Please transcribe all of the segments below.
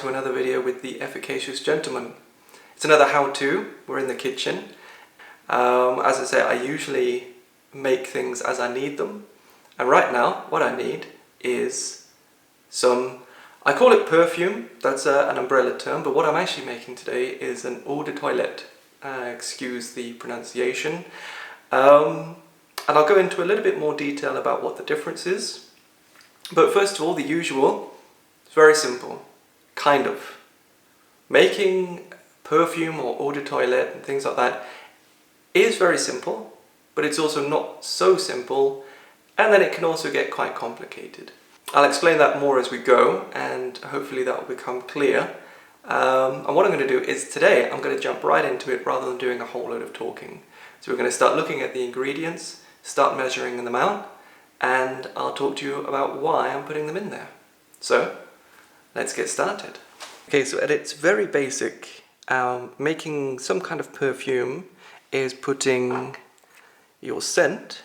to another video with the Efficacious gentleman. It's another how-to. We're in the kitchen. As I say, I usually make things as I need them, and right now what I need is some, I call it perfume, that's an umbrella term, but what I'm actually making today is an Eau de Toilette, excuse the pronunciation, and I'll go into a little bit more detail about what the difference is. But first of all, the usual. It's very simple, kind of. Making perfume or Eau de Toilette and things like that is very simple, but it's also not so simple, and then it can also get quite complicated. I'll explain that more as we go, and hopefully that will become clear. And what I'm going to do is today I'm going to jump right into it rather than doing a whole load of talking. So we're going to start looking at the ingredients, start measuring them out, and I'll talk to you about why I'm putting them in there. So let's get started. Okay, so at its very basic, making some kind of perfume is putting your scent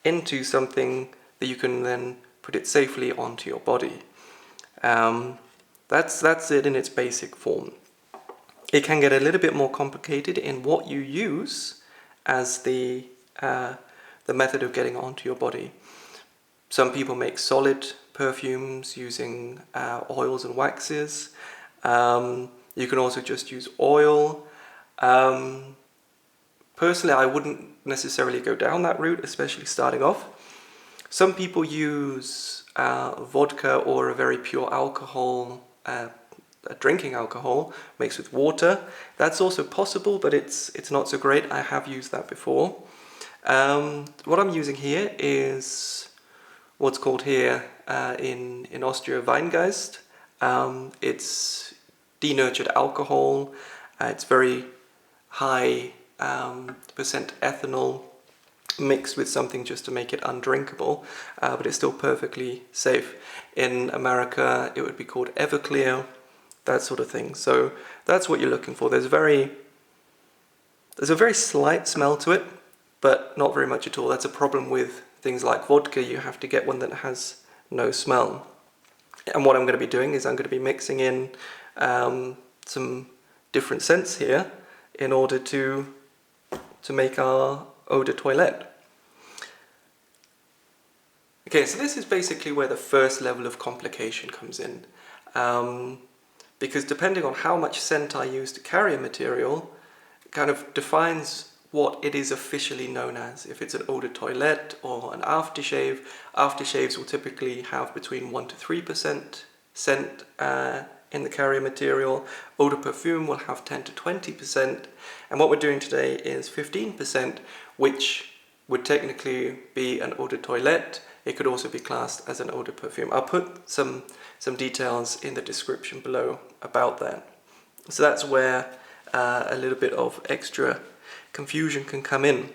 into something that you can then put it safely onto your body. That's it in its basic form. It can get a little bit more complicated in what you use as the method of getting onto your body. Some people make solid perfumes using oils and waxes. You can also just use oil. Personally, I wouldn't necessarily go down that route, especially starting off. Some people use vodka or a very pure alcohol, a drinking alcohol mixed with water. That's also possible, but it's not so great. I have used that before. What I'm using here is what's called here in Austria Weingeist. It's denatured alcohol. It's very high percent ethanol mixed with something just to make it undrinkable, but it's still perfectly safe. In America it would be called Everclear, that sort of thing. So that's what you're looking for. There's a very slight smell to it, but not very much at all. That's a problem with things like vodka. You have to get one that has no smell. And what I'm going to be doing is I'm going to be mixing in some different scents here in order to make our Eau de Toilette. Okay, so this is basically where the first level of complication comes in. Because depending on how much scent I use to carry a material, it kind of defines what it is officially known as. If it's an Eau de Toilette or an aftershave, aftershaves will typically have between 1 to 3% scent in the carrier material. Eau de Parfum will have 10 to 20%, and what we're doing today is 15%, which would technically be an Eau de Toilette. It could also be classed as an Eau de Parfum. I'll put some details in the description below about that. So that's where a little bit of extra confusion can come in.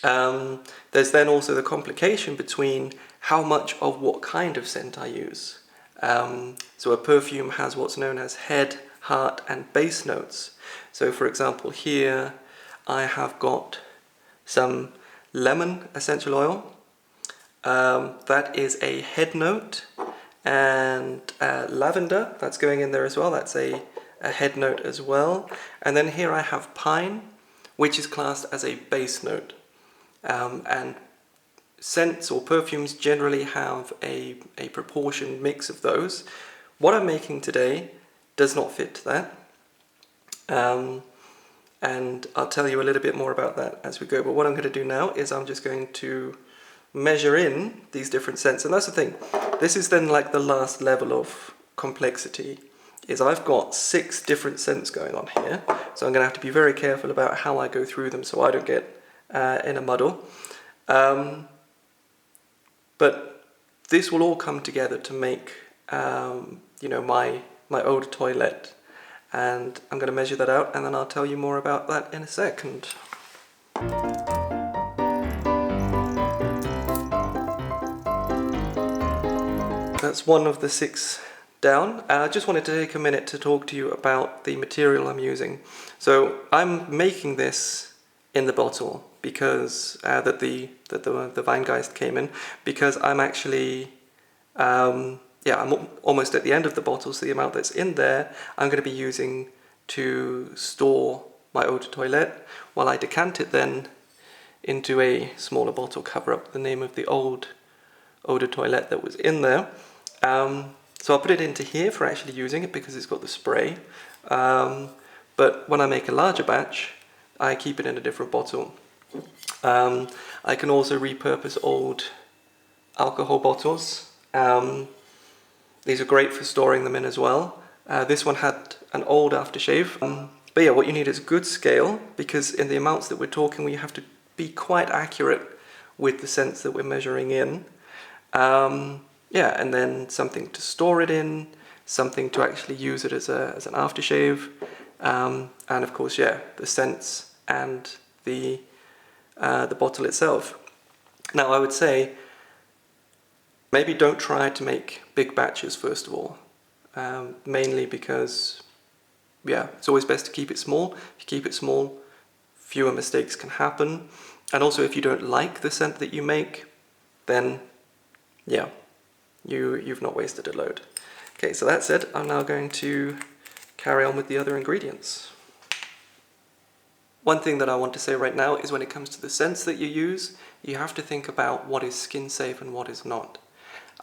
There's then also the complication between how much of what kind of scent I use. So a perfume has what's known as head, heart and base notes. So for example here I have got some lemon essential oil. That is a head note, and lavender, that's going in there as well, that's a head note as well. And then here I have pine, which is classed as a base note. And scents or perfumes generally have a proportion mix of those. What I'm making today does not fit that. And I'll tell you a little bit more about that as we go. But what I'm going to do now is I'm just going to measure in these different scents. And that's the thing. This is then like the last level of complexity. Is I've got 6 different scents going on here. So I'm going to have to be very careful about how I go through them so I don't get in a muddle. But this will all come together to make my Eau de Toilette. And I'm going to measure that out, and then I'll tell you more about that in a second. That's one of the 6 down. I just wanted to take a minute to talk to you about the material I'm using. So I'm making this in the bottle because that the Weingeist came in, because I'm actually yeah, I'm almost at the end of the bottle, so the amount that's in there, I'm going to be using to store my Eau de Toilette, while I decant it then into a smaller bottle, cover up the name of the old Eau de Toilette that was in there. So I'll put it into here for actually using it because it's got the spray. But when I make a larger batch, I keep it in a different bottle. I can also repurpose old alcohol bottles. These are great for storing them in as well. This one had an old aftershave. But yeah, what you need is a good scale, because in the amounts that we're talking, we have to be quite accurate with the scents that we're measuring in. Yeah, and then something to store it in, something to actually use it as an aftershave, and of course, yeah, the scents and the bottle itself. Now, I would say maybe don't try to make big batches first of all, mainly because, yeah, it's always best to keep it small. If you keep it small, fewer mistakes can happen, and also if you don't like the scent that you make, then yeah, you've not wasted a load. Okay, so that said, I'm now going to carry on with the other ingredients. One thing that I want to say right now is when it comes to the scents that you use, you have to think about what is skin safe and what is not.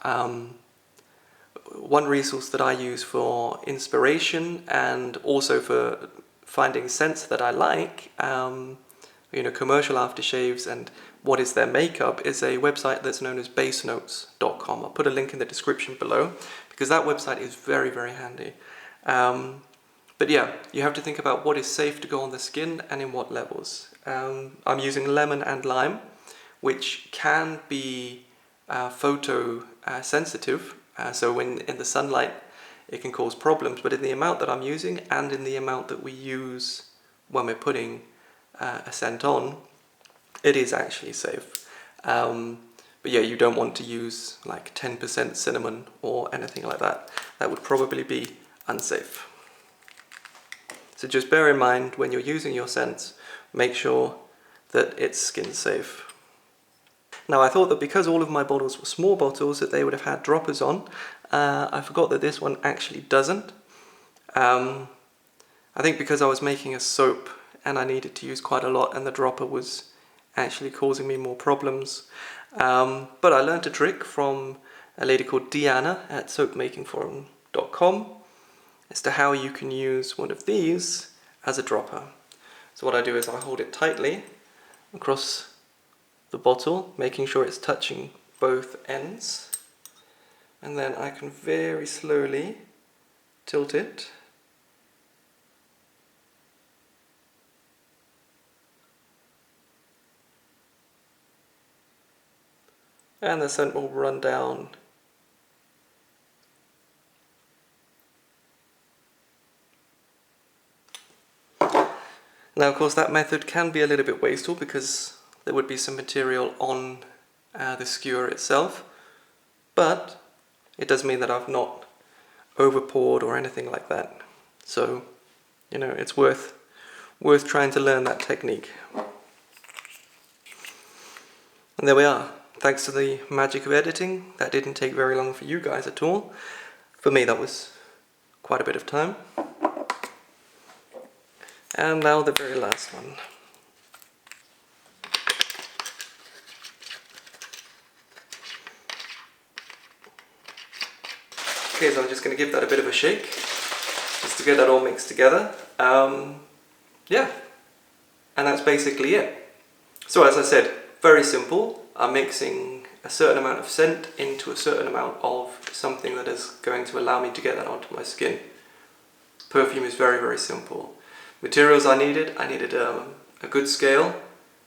One resource that I use for inspiration and also for finding scents that I like, commercial aftershaves and what is their makeup, is a website that's known as basenotes.com. I'll put a link in the description below because that website is very, very handy. But yeah, you have to think about what is safe to go on the skin and in what levels. I'm using lemon and lime, which can be photo sensitive, so when in the sunlight it can cause problems, but in the amount that I'm using and in the amount that we use when we're putting a scent on, it is actually safe. But yeah, you don't want to use like 10% cinnamon or anything like that. That would probably be unsafe. So just bear in mind when you're using your scents, make sure that it's skin safe. Now, I thought that because all of my bottles were small bottles that they would have had droppers on. I forgot that this one actually doesn't. I think because I was making a soap and I needed to use quite a lot and the dropper was actually causing me more problems. But I learned a trick from a lady called Deanna at soapmakingforum.com as to how you can use one of these as a dropper. So what I do is I hold it tightly across the bottle, making sure it's touching both ends, and then I can very slowly tilt it and the scent will run down Now, of course, that method can be a little bit wasteful because there would be some material on the skewer itself, but it does mean that I've not over poured or anything like that. So, it's worth trying to learn that technique. And there we are. Thanks to the magic of editing, that didn't take very long for you guys at all. For me, that was quite a bit of time. And now the very last one. Okay, so I'm just going to give that a bit of a shake, just to get that all mixed together. Yeah, and that's basically it. So as I said, very simple. I'm mixing a certain amount of scent into a certain amount of something that is going to allow me to get that onto my skin. Perfume is very, very simple. Materials I needed a good scale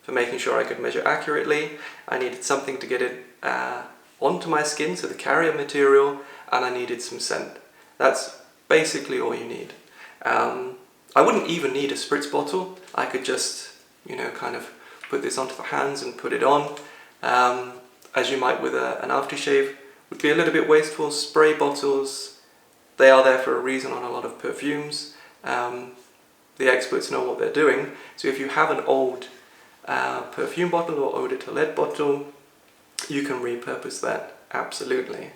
for making sure I could measure accurately. I needed something to get it onto my skin, so the carrier material, and I needed some scent. That's basically all you need. I wouldn't even need a spritz bottle. I could just, kind of put this onto the hands and put it on, as you might with an aftershave. Would be a little bit wasteful. Spray bottles, they are there for a reason on a lot of perfumes. The experts know what they're doing. So if you have an old perfume bottle or eau de toilette bottle, you can repurpose that, absolutely.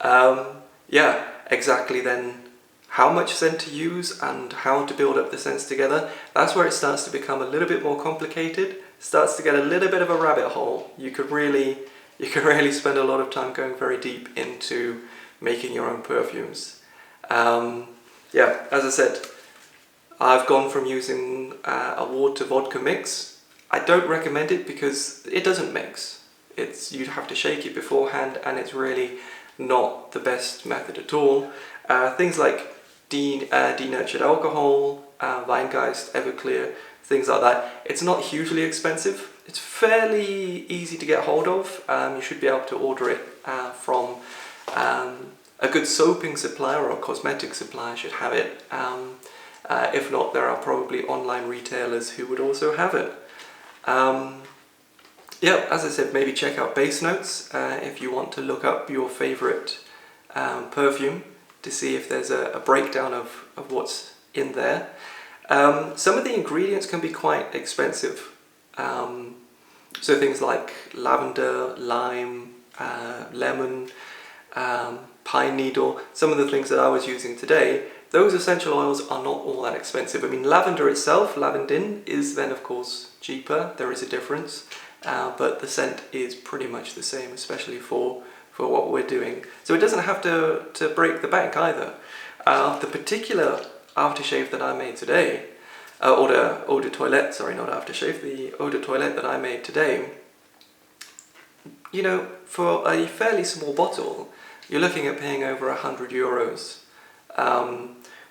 Yeah, exactly then how much scent to use and how to build up the scents together. That's where it starts to become a little bit more complicated, starts to get a little bit of a rabbit hole. You could really spend a lot of time going very deep into making your own perfumes. Yeah, as I said, I've gone from using a water vodka mix. I don't recommend it because it doesn't mix. You'd have to shake it beforehand, and it's really not the best method at all. Things like denatured alcohol, Weingeist, Everclear, things like that. It's not hugely expensive. It's fairly easy to get hold of. You should be able to order it from a good soaping supplier or a cosmetic supplier should have it. If not, there are probably online retailers who would also have it. Yeah, as I said, maybe check out Base Notes if you want to look up your favourite perfume to see if there's a breakdown of what's in there. Some of the ingredients can be quite expensive. So things like lavender, lime, lemon, pine needle, some of the things that I was using today, those essential oils are not all that expensive. I mean, lavender itself, lavandin, is then of course cheaper, there is a difference, but the scent is pretty much the same, especially for what we're doing. So it doesn't have to break the bank either. The particular aftershave that I made today, or the Eau de Toilette, sorry, not aftershave, the Eau de Toilette that I made today, you know, for a fairly small bottle, you're looking at paying over €100.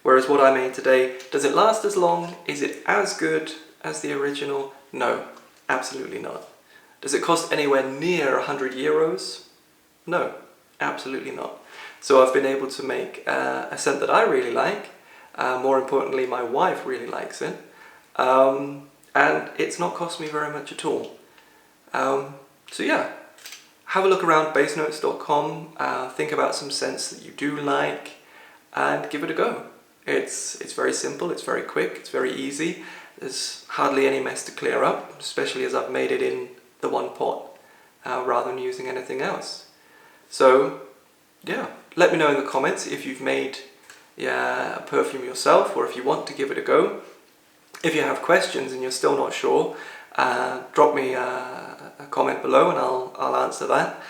Whereas what I made today, does it last as long? Is it as good as the original? No, absolutely not. Does it cost anywhere near €100? No, absolutely not. So I've been able to make a scent that I really like. More importantly, my wife really likes it. And it's not cost me very much at all. So yeah, have a look around basenotes.com, think about some scents that you do like, and give it a go. It's very simple, it's very quick, it's very easy. There's hardly any mess to clear up, especially as I've made it in the one pot, rather than using anything else. So yeah, let me know in the comments if you've made a perfume yourself, or if you want to give it a go. If you have questions and you're still not sure, drop me a comment below and I'll answer that.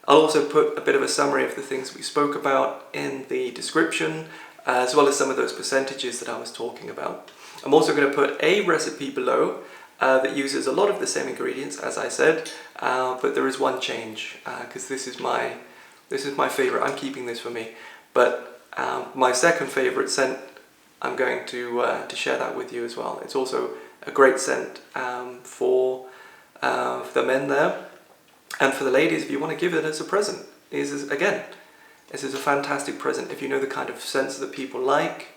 I'll also put a bit of a summary of the things we spoke about in the description, as well as some of those percentages that I was talking about. I'm also going to put a recipe below that uses a lot of the same ingredients as I said, but there is one change because this is my favourite. I'm keeping this for me, but my second favourite scent, I'm going to share that with you as well. It's also a great scent for the men there, and for the ladies if you want to give it as a present. This is a fantastic present if you know the kind of scents that people like.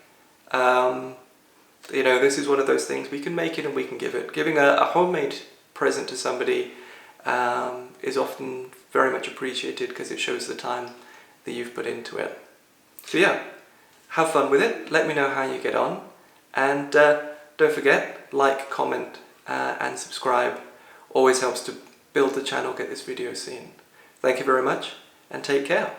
You know, this is one of those things, we can make it and we can give it. Giving a homemade present to somebody is often very much appreciated because it shows the time that you've put into it. So yeah, have fun with it, let me know how you get on, and don't forget, like, comment and subscribe. Always helps to build the channel, get this video seen. Thank you very much and take care.